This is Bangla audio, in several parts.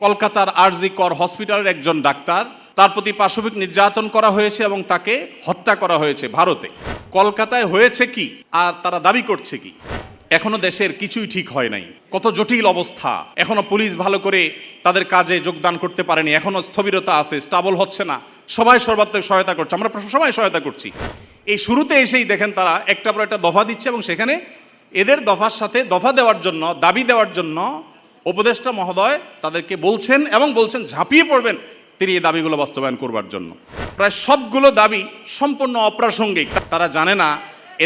কলকাতার আরজি কর হসপিটালের একজন ডাক্তার, তার প্রতি পাশবিক নির্যাতন করা হয়েছে এবং তাকে হত্যা করা হয়েছে ভারতে। কলকাতায় হয়েছে কি আর তারা দাবি করছে কি? এখনো দেশের কিছুই ঠিক হয় নাই, কত জটিল অবস্থা। এখনো পুলিশ ভালো করে তাদের কাজে যোগদান করতে পারেনি, এখনো স্থবিরতা আছে, স্টাবল হচ্ছে না। সবাই সর্বাত্মক সহায়তা করছে, আমরা সবাই সহায়তা করছি। এই শুরুতে এসেই দেখেন তারা একটা পর একটা দফা দিচ্ছে এবং সেখানে এদের দফার সাথে দফা দেওয়ার জন্য, দাবি দেওয়ার জন্য উপদেষ্টা মহোদয় তাদেরকে বলছেন এবং বলছেন ঝাঁপিয়ে পড়বেন তিনি এই দাবিগুলো বাস্তবায়ন করবার জন্য। প্রায় সবগুলো দাবি সম্পূর্ণ অপ্রাসঙ্গিক। তারা জানে না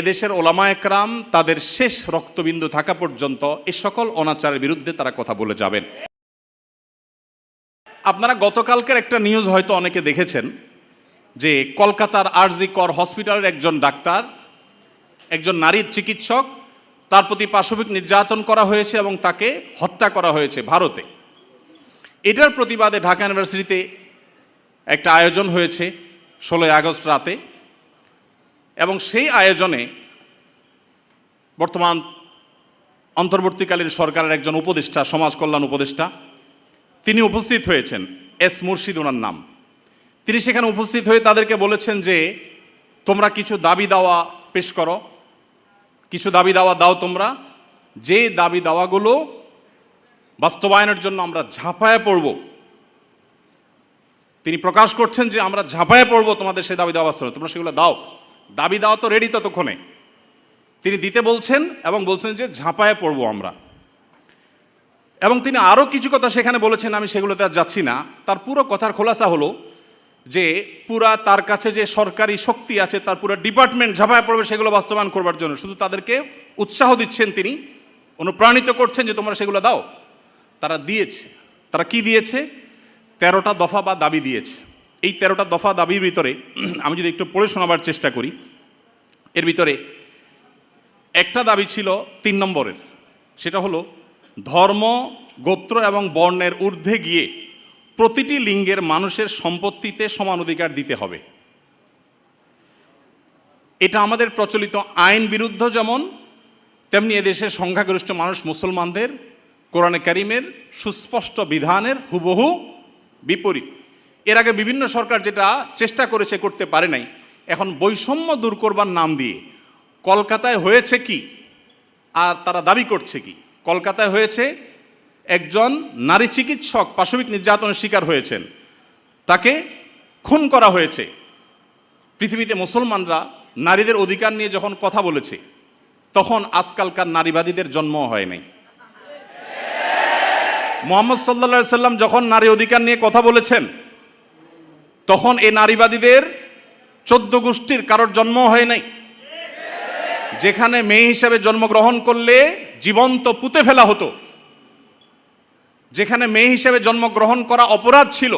এদেশের ওলামা একরাম তাদের শেষ রক্তবিন্দু থাকা পর্যন্ত এ সকল অনাচারের বিরুদ্ধে তারা কথা বলে যাবেন। আপনারা গতকালকের একটা নিউজ হয়তো অনেকে দেখেছেন যে কলকাতার আরজি কর হসপিটালের একজন ডাক্তার, একজন নারী চিকিৎসক, তার প্রতি পাশবিক নির্যাতন করা হয়েছে এবং তাকে হত্যা করা হয়েছে ভারতে। এটার প্রতিবাদে ঢাকা ইউনিভার্সিটিতে একটা আয়োজন হয়েছে 16 আগস্ট রাতে, এবং সেই আয়োজনে বর্তমান অন্তর্বর্তীকালীন সরকারের একজন উপদেষ্টা, সমাজ কল্যাণ উপদেষ্টা, তিনি উপস্থিত হয়েছেন। এস মুর্শিদ ওনার নাম। তিনি সেখানে উপস্থিত হয়ে তাদেরকে বলেছেন যে তোমরা কিছু দাবি দাওয়া পেশ করো, কিছু দাবি দাওয়া দাও তোমরা, যে দাবি দাওয়াগুলো বাস্তবায়নের জন্য আমরা ঝাঁপায়ে পড়ব। তিনি প্রকাশ করছেন যে আমরা ঝাঁপায়ে পড়ব তোমাদের সেই দাবি দাওয়া বাস্তবায়ন, তোমরা সেগুলো দাও। দাবি দেওয়া তো রেডি ততক্ষণে, তিনি দিতে বলছেন এবং বলছেন যে ঝাঁপায়ে পড়ব আমরা। এবং তিনি আরও কিছু কথা সেখানে বলেছেন, আমি সেগুলোতে আর যাচ্ছি না। তার পুরো কথার খোলাসা হলো যে পুরা তার কাছে যে সরকারি শক্তি আছে, তার পুরো ডিপার্টমেন্ট ঝাঁপায়ে পড়বে সেগুলো বাস্তবায়ন করবার জন্য। শুধু তাদেরকে উৎসাহ দিচ্ছেন, তিনি অনুপ্রাণিত করছেন যে তোমরা সেগুলো দাও। তারা দিয়েছে। তারা কি দিয়েছে? 13টা দফা বা দাবি দিয়েছে। এই 13টা দফা দাবির ভিতরে আমি যদি একটু পড়ে শোনাবার চেষ্টা করি, এর ভিতরে একটা দাবি ছিল 3 নম্বরের, সেটা হলো ধর্ম, গোত্র এবং বর্ণের ঊর্ধ্বে গিয়ে প্রতিটি লিঙ্গের মানুষের সম্পত্তিতে সমান অধিকার দিতে হবে। এটা আমাদের প্রচলিত আইন বিরুদ্ধ যেমন, তেমনি এদেশের সংখ্যাগরিষ্ঠ মানুষ মুসলমানদের কোরআনে কারিমের সুস্পষ্ট বিধানের হুবহু বিপরীত। এর আগে বিভিন্ন সরকার যেটা চেষ্টা করেছে, করতে পারে নাই। এখন বৈষম্য দূর করবার নাম দিয়ে কলকাতায় হয়েছে কি আর তারা দাবি করছে কি? কলকাতায় হয়েছে একজন নারী চিকিৎসক পাশবিক নির্যাতনের শিকার হয়েছেন, তাকে খুন করা হয়েছে। পৃথিবীতে মুসলমানরা নারীদের অধিকার নিয়ে যখন কথা বলেছে, তখন আজকালকার নারীবাদীদের জন্ম হয় নাই। মুহাম্মদ সাল্লাল্লাহু আলাইহি সাল্লাম যখন নারী অধিকার নিয়ে কথা বলেছেন, তখন এই নারীবাদীদের 14 গোষ্ঠীর কারোর জন্ম হয় নাই। যেখানে মেয়ে হিসেবে জন্মগ্রহণ করলে জীবন্ত পুঁতে ফেলা হতো, যেখানে মেয়ে হিসেবে জন্মগ্রহণ করা অপরাধ ছিল,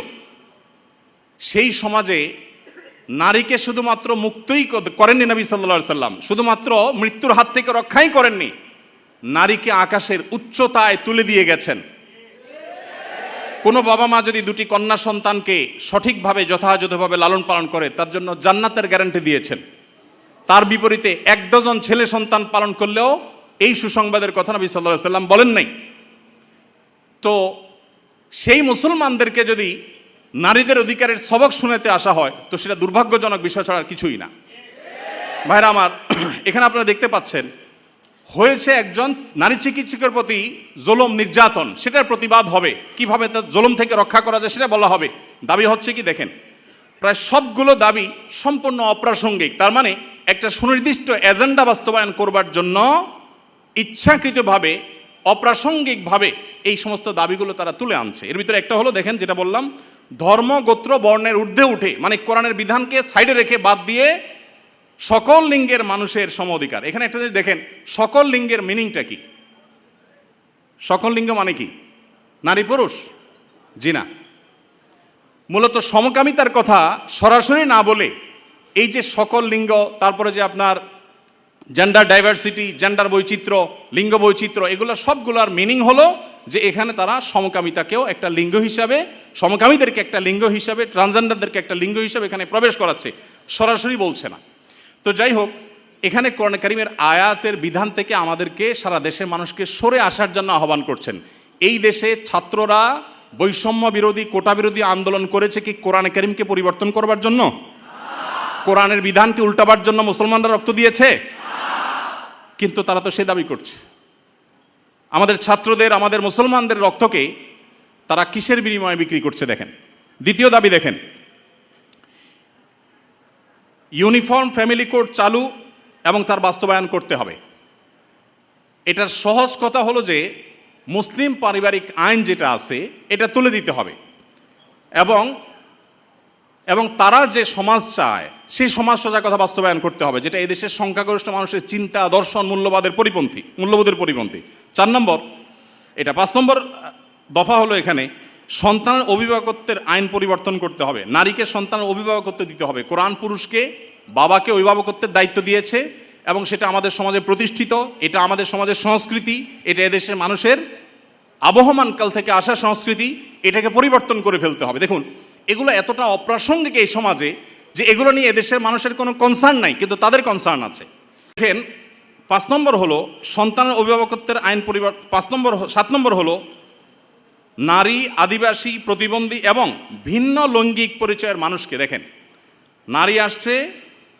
সেই সমাজে নারীকে শুধুমাত্র মুক্তই করেননি নবী সাল্লাল্লাহু আলাইহি সাল্লাম, শুধুমাত্র মৃত্যুর হাত থেকে রক্ষাই করেননি, নারীকে আকাশের উচ্চতায় তুলে দিয়ে গেছেন। কোনো বাবা মা যদি 2টি কন্যা সন্তানকে সঠিকভাবে যথাযথভাবে লালন পালন করে, তার জন্য জান্নাতের গ্যারান্টি দিয়েছেন। তার বিপরীতে 1 ডজন ছেলে সন্তান পালন করলেও এই সুসংবাদের কথা নবী সাল্লাল্লাহু আলাইহি সাল্লাম বলেন নাই। তো সেই মুসলমানদেরকে যদি নারীদের অধিকারের সবক শুনাতে আসা হয়, তো সেটা দুর্ভাগ্যজনক বিষয় ছাড়া কিছুই না। ভাইরা আমার, এখানে আপনারা দেখতে পাচ্ছেন হয়েছে একজন নারী চিকিৎসকের প্রতি জুলুম, নির্যাতন, সেটার প্রতিবাদ হবে। কিভাবে তার জুলুম থেকে রক্ষা করা যায় সেটা বলা হবে। দাবি হচ্ছে কি দেখেন, প্রায় সবগুলো দাবি সম্পূর্ণ অপ্রাসঙ্গিক। তার মানে একটা সুনির্দিষ্ট এজেন্ডা বাস্তবায়ন করবার জন্য ইচ্ছাকৃতভাবে অপ্রাসঙ্গিকভাবে এই সমস্ত দাবিগুলো তারা তুলে আনছে। এর ভিতরে একটা হলো দেখেন, যেটা বললাম, ধর্ম, গোত্র, বর্ণের ঊর্ধ্বে উঠে, মানে কোরআনের বিধানকে সাইডে রেখে বাদ দিয়ে সকল লিঙ্গের মানুষের সম অধিকার। এখানে একটা জিনিস দেখেন, সকল লিঙ্গের মিনিংটা কি? সকল লিঙ্গ মানে কি? নারী পুরুষ? জি না। মূলত সমকামিতার কথা সরাসরি না বলে এই যে সকল লিঙ্গ, তারপরে যে আপনার জেন্ডার ডাইভার্সিটি, জেন্ডার বৈচিত্র্য, লিঙ্গ বৈচিত্র্য, এগুলো সবগুলোর মিনিং হলো যে এখানে তারা সমকামিতাকেও একটা লিঙ্গ হিসাবে, সমকামীদেরকে একটা লিঙ্গ হিসাবে, ট্রান্সজেন্ডারদেরকে একটা লিঙ্গ হিসাবে এখানে প্রবেশ করাচ্ছে, সরাসরি বলছে না। তো যাই হোক, এখানে কোরআন কারীমের আয়াতের বিধান থেকে আমাদেরকে, সারা দেশের মানুষকে সরে আসার জন্য আহ্বান করছেন। এই দেশে ছাত্ররা বৈষম্য বিরোধী কোটা বিরোধী আন্দোলন করেছে কি কোরআনে কারিমকে পরিবর্তন করবার জন্য? কোরআনের বিধানকে উল্টাবার জন্য মুসলমানরা রক্ত দিয়েছে? কিন্তু তারা তো সে দাবি করছে। আমাদের ছাত্রদের, আমাদের মুসলমানদের রক্তকে তারা কিসের বিনিময়ে বিক্রি করছে দেখেন। দ্বিতীয় দাবি দেখেন, ইউনিফর্ম ফ্যামিলি কোড চালু এবং তার বাস্তবায়ন করতে হবে। এটার সহজ কথা হলো যে মুসলিম পারিবারিক আইন যেটা আছে এটা তুলে দিতে হবে এবং তারা যে সমাজ চায় সেই সমাজ সোজা কথা বাস্তবায়ন করতে হবে, যেটা এদেশের সংখ্যাগরিষ্ঠ মানুষের চিন্তা, দর্শন, মূল্যবোধের পরিপন্থী। 4 নম্বর এটা। 5 নম্বর দফা হলো এখানে সন্তানের অভিভাবকত্বের আইন পরিবর্তন করতে হবে। নারীকে সন্তানের অভিভাবকত্ব দিতে হবে। কোরআন পুরুষকে, বাবাকে অভিভাবকত্বের দায়িত্ব দিয়েছে এবং সেটা আমাদের সমাজে প্রতিষ্ঠিত, এটা আমাদের সমাজের সংস্কৃতি, এটা এদেশের মানুষের আবহমানকাল থেকে আসা সংস্কৃতি। এটাকে পরিবর্তন করে ফেলতে হবে। দেখুন, এগুলো এতটা অপ্রাসঙ্গিক এই সমাজে যে এগুলো নিয়ে এদেশের মানুষের কোনো কনসার্ন নাই, কিন্তু তাদের কনসার্ন আছে। দেখেন, 5 নম্বর হলো সন্তানের অভিভাবকত্বের আইন পরিবর্তন। 7 নম্বর হলো নারী, আদিবাসী, প্রতিবন্ধী এবং ভিন্ন লৈঙ্গিক পরিচয়ের মানুষকে, দেখেন নারী আসছে,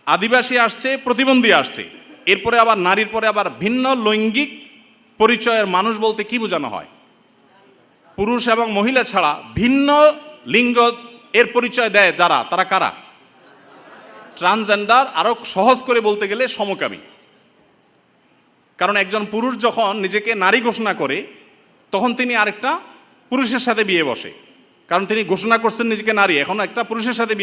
আদিবাসী আসছে, প্রতিবন্ধী আসছে, এরপরে আবার নারীর পরে আবার ভিন্ন লৈঙ্গিক পরিচয়ের মানুষ বলতে কি বোঝানো হয়? পুরুষ এবং মহিলা ছাড়া ভিন্ন লিঙ্গ এর পরিচয় দেয় যারা, তারা কারা? ট্রান্সজেন্ডার। আরো সহজ করে বলতে গেলে সমকামী। কারণ একজন পুরুষ যখন নিজেকে নারী ঘোষণা করে তখন তিনি আরেকটা পুরুষের সাথে বিয়ে বসে, কারণ তিনি ঘোষণা করছেন নিজেকে নারী, এখন একটা পুরুষের সাথে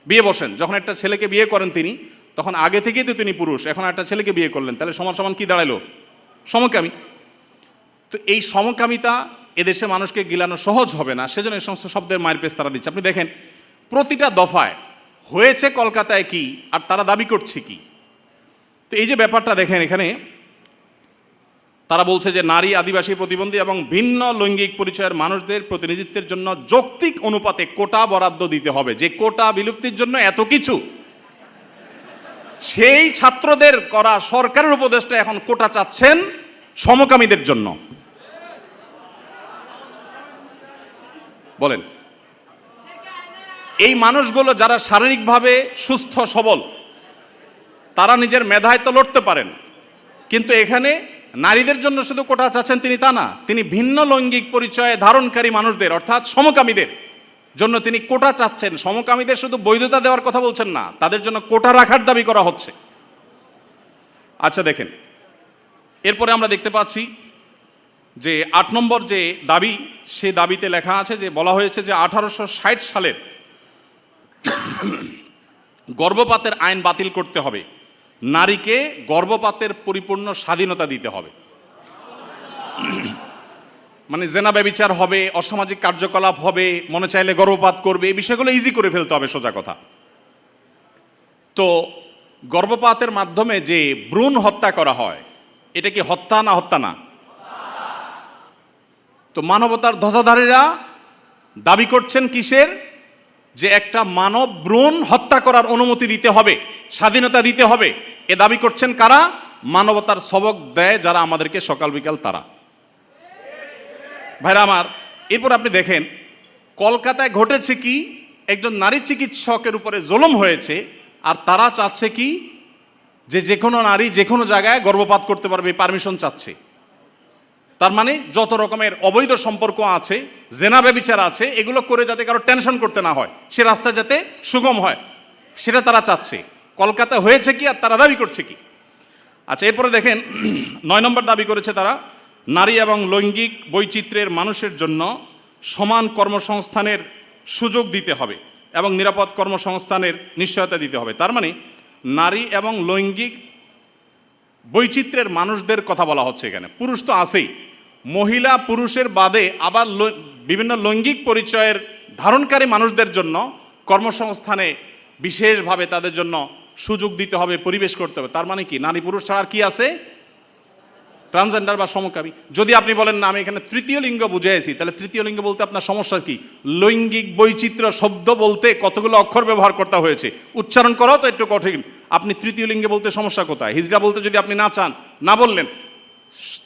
বিয়ে বসেন। যখন একটা ছেলেকে বিয়ে করেন তিনি, তখন আগে থেকেই তো তিনি পুরুষ, এখন একটা ছেলেকে বিয়ে করলেন, তাহলে সমান সমান কি দাঁড়াইলো? সমকামী। তো এই সমকামিতা এদেশে মানুষকে গিলানো সহজ হবে না, সেজন্য এই সমস্ত শব্দের মায়ের পেশ তারা দিচ্ছে। আপনি দেখেন প্রতিটা দফায় হয়েছে কলকাতায় কি আর তারা দাবি করছে কি। তো এই যে ব্যাপারটা দেখেন, এখানে তারা বলছে যে নারী, আদিবাসী, প্রতিবন্ধী এবং ভিন্ন লৈঙ্গিক পরিচয়ের মানুষদের প্রতিনিধিত্বের জন্য যৌক্তিক অনুপাতে কোটা বরাদ্দ দিতে হবে। যে কোটা বিলুপ্তির জন্য এত কিছু, সেই ছাত্রদের করা সরকারের উপদেষ্টা এখন কোটা চাচ্ছেন সমকামীদের জন্য। বলেন, এই মানুষগুলো যারা শারীরিকভাবে সুস্থ সবল, তারা নিজের মেধায় তো লড়তে পারেন, কিন্তু এখানে নারীদের জন্য শুধু কোটা চাচ্ছেন তিনি তা না, তিনি ভিন্ন লৈঙ্গিক পরিচয়ে ধারণকারী মানুষদের অর্থাৎ সমকামীদের জন্য তিনি কোটা চাচ্ছেন। সমকামীদের শুধু বৈধতা দেওয়ার কথা বলছেন না, তাদের জন্য কোটা রাখার দাবি করা হচ্ছে। আচ্ছা দেখেন, এরপরে আমরা দেখতে পাচ্ছি যে 8 নম্বর যে দাবি, সে দাবিতে লেখা আছে যে বলা হয়েছে যে 1860 সালের গর্ভপাতের আইন বাতিল করতে হবে, নারীকে গর্ভপাতের পরিপূর্ণ স্বাধীনতা দিতে হবে। মানে জেনা ব্যভিচার হবে, অসামাজিক কার্যকলাপ হবে, মনে চাইলে গর্ভপাত করবে, এই বিষয়গুলো ইজি করে ফেলতে হবে, সোজা কথা। তো গর্ভপাতের মাধ্যমে যে ভ্রূণ হত্যা করা হয়, এটা কি হত্যা না? হত্যা না। তো মানবতার ধ্বজাধারীরা দাবি করছেন কিসের? যে একটা মানব ভ্রূণ হত্যা করার অনুমতি দিতে হবে, স্বাধীনতা দিতে হবে। এ দাবি করছেন কারা? মানবতার সবক দেয় যারা আমাদেরকে সকাল বিকাল তারা। ভাইরা আমার, এরপর আপনি দেখেন কলকাতায় ঘটেছে কি, একজন নারী চিকিৎসকের উপরে জুলুম হয়েছে, আর তারা চাচ্ছে কি যে কোনো নারী যে কোনো জায়গায় গর্ভপাত করতে পারবে, পারমিশন চাচ্ছে। তার মানে যত রকমের অবৈধ সম্পর্ক আছে, জেনা ব্যভিচার আছে, এগুলো করে যাতে কারো টেনশন করতে না হয়, সে রাস্তা যাতে সুগম হয়, সেটা তারা চাচ্ছে। কলকাতা হয়েছে কি আর তারা দাবি করছে কি? আচ্ছা, এরপরে দেখেন 9 নম্বর দাবি করেছে তারা, নারী এবং লৈঙ্গিক বৈচিত্র্যের মানুষের জন্য সমান কর্মসংস্থানের সুযোগ দিতে হবে এবং নিরাপদ কর্মসংস্থানের নিশ্চয়তা দিতে হবে। তার মানে নারী এবং লৈঙ্গিক বৈচিত্র্যের মানুষদের কথা বলা হচ্ছে এখানে। পুরুষ তো আছেই, মহিলা পুরুষের বাদে আবার বিভিন্ন লৈঙ্গিক পরিচয়ের ধারণকারী মানুষদের জন্য কর্মসংস্থানে বিশেষভাবে তাদের জন্য সুযোগ দিতে হবে, পরিবেশ করতে হবে। তার মানে কি নারী পুরুষ ছাড়া আর কি আছে? ট্রান্সজেন্ডার বা সমকামী। যদি আপনি বলেন না আমি এখানে তৃতীয় লিঙ্গ বুঝাইছি, তাহলে তৃতীয় লিঙ্গ বলতে আপনার সমস্যা কি? লৈঙ্গিক বৈচিত্র্য শব্দ বলতে কতগুলো অক্ষর ব্যবহার করতে হয়েছে, উচ্চারণ করাও তো একটু কঠিন। আপনি তৃতীয় লিঙ্গে বলতে সমস্যা কোথায়? হিজড়া বলতে যদি আপনি না চান, না বললেন।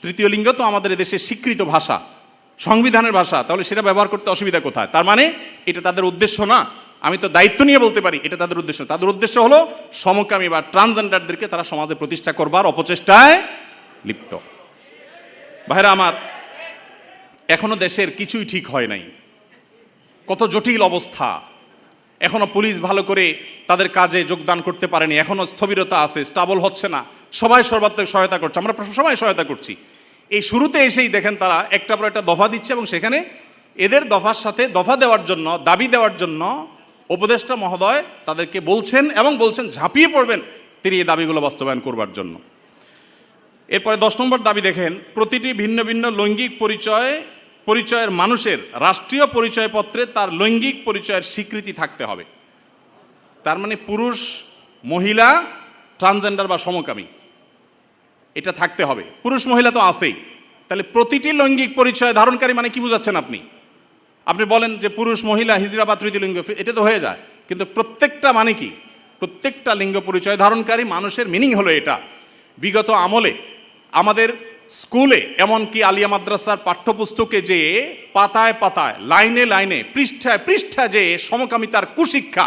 তৃতীয় লিঙ্গ তো আমাদের এদেশের স্বীকৃত ভাষা, সংবিধানের ভাষা, তাহলে সেটা ব্যবহার করতে অসুবিধা কোথায়? তার মানে এটা তাদের উদ্দেশ্য না। আমি তো দায়িত্ব নিয়ে বলতে পারি এটা তাদের উদ্দেশ্য। তাদের উদ্দেশ্য হলো সমকামী বা ট্রান্সজেন্ডারদেরকে তারা সমাজে প্রতিষ্ঠা করবার অপচেষ্টায় লিপ্ত। ভাইরা আমার, এখনো দেশের কিছুই ঠিক হয় নাই, কত জটিল অবস্থা। এখনো পুলিশ ভালো করে তাদের কাজে যোগদান করতে পারেনি, এখনো স্থবিরতা আছে, স্টাবল হচ্ছে না। সবাই সর্বাত্মক সহায়তা করছে, আমরা সবাই সহায়তা করছি। এই শুরুতে এসেই দেখেন তারা একটা পর একটা দফা দিচ্ছে এবং সেখানে এদের দফার সাথে দফা দেওয়ার জন্য, দাবি দেওয়ার জন্য উপদেষ্টা মহোদয় তাদেরকে বলছেন এবং বলছেন ঝাঁপিয়ে পড়বেন তিনি এই দাবিগুলো বাস্তবায়ন করবার জন্য। এরপরে 10 নম্বর দাবি দেখেন, প্রতিটি ভিন্ন ভিন্ন লৈঙ্গিক পরিচয়ের মানুষের রাষ্ট্রীয় পরিচয়পত্রে তার লৈঙ্গিক পরিচয়ের স্বীকৃতি থাকতে হবে। তার মানে পুরুষ, মহিলা, ট্রান্সজেন্ডার বা সমকামী এটা থাকতে হবে। পুরুষ মহিলা তো আছেই, তাহলে প্রতিটি লৈঙ্গিক পরিচয় ধারণকারী মানে কি বুঝাচ্ছেন আপনি? আপনি বলেন যে পুরুষ, মহিলা, হিজড়া বা তৃতীয় লিঙ্গ, এটা তো হয়ে যায়, কিন্তু প্রত্যেকটা মানে কি? প্রত্যেকটা লিঙ্গ পরিচয় ধারণকারী মানুষের মিনিং হলো এটা। বিগত আমলে আমাদের স্কুলে, এমনকি আলিয়া মাদ্রাসার পাঠ্যপুস্তকে যে পাতায় পাতায়, লাইনে লাইনে, পৃষ্ঠায় পৃষ্ঠায় যে সমকামিতার কুশিক্ষা,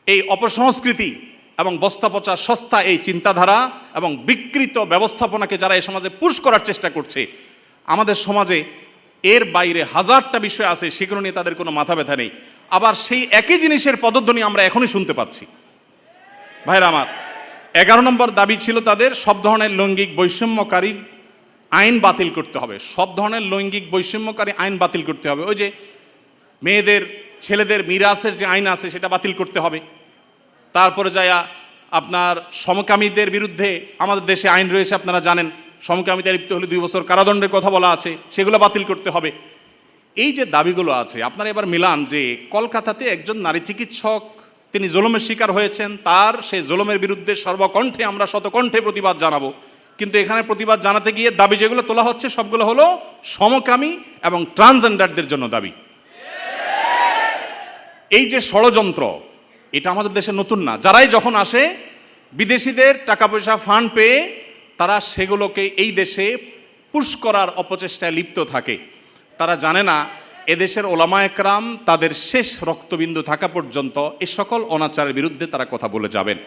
এই অপসংস্কৃতি এবং বস্তাপচা সস্তা এই চিন্তাধারা এবং বিকৃত ব্যবস্থাপনাকে যারা এই সমাজে পুশ করার চেষ্টা করছে, আমাদের সমাজে এর বাইরে হাজারটা বিষয় আছে, সেগুলো নিয়ে তাদের কোনো মাথা ব্যথা নেই। আবার সেই একই জিনিসের পদধ্বনি আমরা এখনই শুনতে পাচ্ছি। ভাইরা আমার, 11 নম্বর দাবি ছিল তাদের, সব ধরনের লৈঙ্গিক বৈষম্যকারী আইন বাতিল করতে হবে। সব ধরনের লৈঙ্গিক বৈষম্যকারী আইন বাতিল করতে হবে। ওই যে মেয়েদের, ছেলেদের মিরাসের যে আইন আছে সেটা বাতিল করতে হবে। তারপরে যায় আপনার সমকামীদের বিরুদ্ধে আমাদের দেশে আইন রয়েছে, আপনারা জানেন, সমকামিতা লিপ্ত হলে 2 বছর কারাদণ্ডের কথা বলা আছে, সেগুলো বাতিল করতে হবে। এই যে দাবিগুলো আছে, আপনারা এবার মিলান যে কলকাতাতে একজন নারী চিকিৎসক তিনি জুলুমের শিকার হয়েছেন, তার সেই জুলুমের বিরুদ্ধে সর্বকণ্ঠে আমরা শতকণ্ঠে প্রতিবাদ জানাবো, কিন্তু এখানে প্রতিবাদ জানাতে গিয়ে দাবি যেগুলো তোলা হচ্ছে সবগুলো হলো সমকামী এবং ট্রান্সজেন্ডারদের জন্য দাবি। এই যে ষড়যন্ত্র, এটা আমাদের দেশে নতুন না। যারাই যখন আসে বিদেশিদের টাকা পয়সা ফান্ড পেয়ে তারা সেগুলোকে এই দেশে পুশ করার অপচেষ্টায় লিপ্ত থাকে। তারা জানে না এদেশের ওলামা একরাম তাদের শেষ রক্তবিন্দু থাকা পর্যন্ত এ সকল অনাচারের বিরুদ্ধে তারা কথা বলে যাবেন।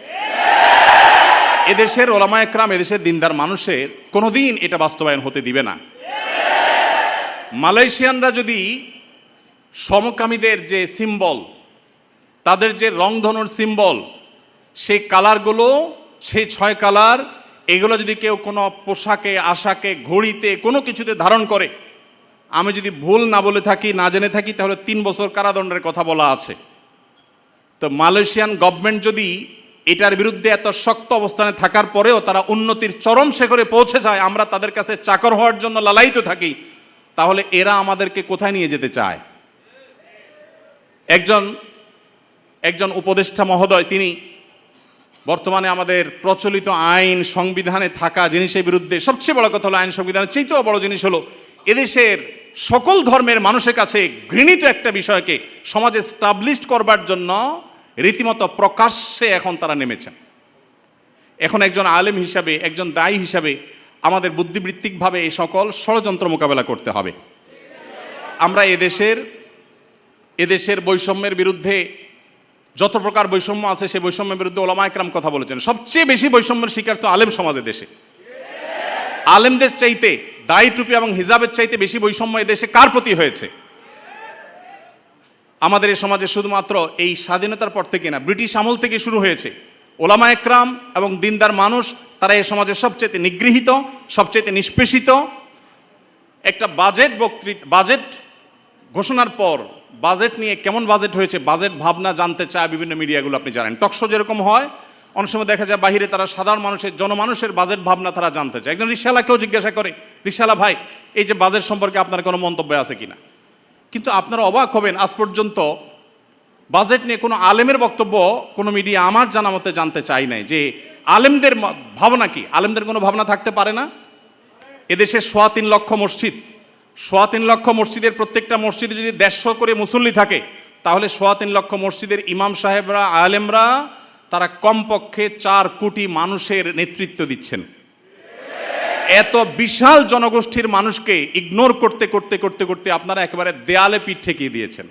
এদেশের ওলামা একরাম, এদেশের দিনদার মানুষের কোনোদিন এটা বাস্তবায়ন হতে দিবে না। মালয়েশিয়ানরা যদি সমকামীদের যে সিম্বল, তাদের যে রংধনুর সিম্বল, সেই কালারগুলো, সেই 6 কালার, এগুলো যদি কেউ কোনো পোশাকে, আশাকে, ঘড়িতে, কোনো কিছুতে ধারণ করে, আমি যদি ভুল না বলে থাকি, না জেনে থাকি, তাহলে 3 বছর কারাদণ্ডের কথা বলা আছে। তো মালয়েশিয়ান গভর্নমেন্ট যদি এটার বিরুদ্ধে এত শক্ত অবস্থানে থাকার পরেও তারা উন্নতির চরম শিখরে পৌঁছে যায়, আমরা তাদের কাছে চাকর হওয়ার জন্য লালায়িত থাকি, তাহলে এরা আমাদেরকে কোথায় নিয়ে যেতে চায়? একজন উপদেষ্টা মহোদয়, তিনি বর্তমানে আমাদের প্রচলিত আইন সংবিধানে থাকা জিনিসের বিরুদ্ধে, সবচেয়ে বড় কথা হলো আইন সংবিধানের চেয়েও বড় জিনিস হলো এদেশের সকল ধর্মের মানুষের কাছে ঘৃণিত একটা বিষয়কে সমাজে স্টাবলিশড করবার জন্য রীতিমতো প্রকাশ্যে এখন তারা নেমেছেন। এখন একজন আলেম হিসাবে, একজন দায়ী হিসাবে আমাদের বুদ্ধিবৃত্তিকভাবে এই সকল ষড়যন্ত্র মোকাবেলা করতে হবে। আমরা এদেশের বৈষম্যের বিরুদ্ধে, যত প্রকার বৈষম্য আছে সেই বৈষম্যের বিরুদ্ধে ওলামা একরাম কথা বলেছেন। সবচেয়ে বেশি বৈষম্যের শিকার তো আলেম সমাজের দেশে। আলেমদের চাইতে, দাড়ি টুপি এবং হিজাবের চাইতে বেশি বৈষম্য এদেশে কার প্রতি হয়েছে? আমাদের এই সমাজে শুধুমাত্র এই স্বাধীনতার পর থেকে না, ব্রিটিশ আমল থেকে শুরু হয়েছে। ওলামা একরাম এবং দিনদার মানুষ তারা এই সমাজের সবচেয়ে নিগৃহীত, সবচেয়ে নিষ্পেষিত। একটা বাজেট ঘোষণার পর বাজেট নিয়ে কেমন বাজেট হয়েছে, বাজেট ভাবনা জানতে চায় বিভিন্ন মিডিয়াগুলো, আপনি জানেন। টকশো যেরকম হয়, অনেক সময় দেখা যায় বাহিরে তারা সাধারণ মানুষের, জনমানুষের বাজেট ভাবনা তারা জানতে চায়। একজন রিকশাওয়ালাকেও জিজ্ঞাসা করে, রিকশাওয়ালা ভাই, এই যে বাজেট সম্পর্কে আপনার কোনো মন্তব্য আছে কিনা? কিন্তু আপনারা অবাক হবেন, আজ পর্যন্ত বাজেট নিয়ে কোনো আলেমের বক্তব্য কোনো মিডিয়া আমার জানা মতে জানতে চাই নাই যে আলেমদের ভাবনা কি। আলেমদের কোনো ভাবনা থাকতে পারে না? এদেশে 3.25 লক্ষ মসজিদ, 3.25 লক্ষ মসজিদের প্রত্যেকটা মসজিদে যদি 150 করে মুসল্লি থাকে, তাহলে 3.25 লক্ষ মসজিদের ইমাম সাহেবরা, আলেমরা, তারা কমপক্ষে 4 কোটি মানুষের নেতৃত্ব দিচ্ছেন। এত বিশাল জনগোষ্ঠীর মানুষকে ইগনোর করতে করতে করতে করতে আপনারা একেবারে দেয়ালে পিঠ ঠেকিয়ে দিয়েছেন।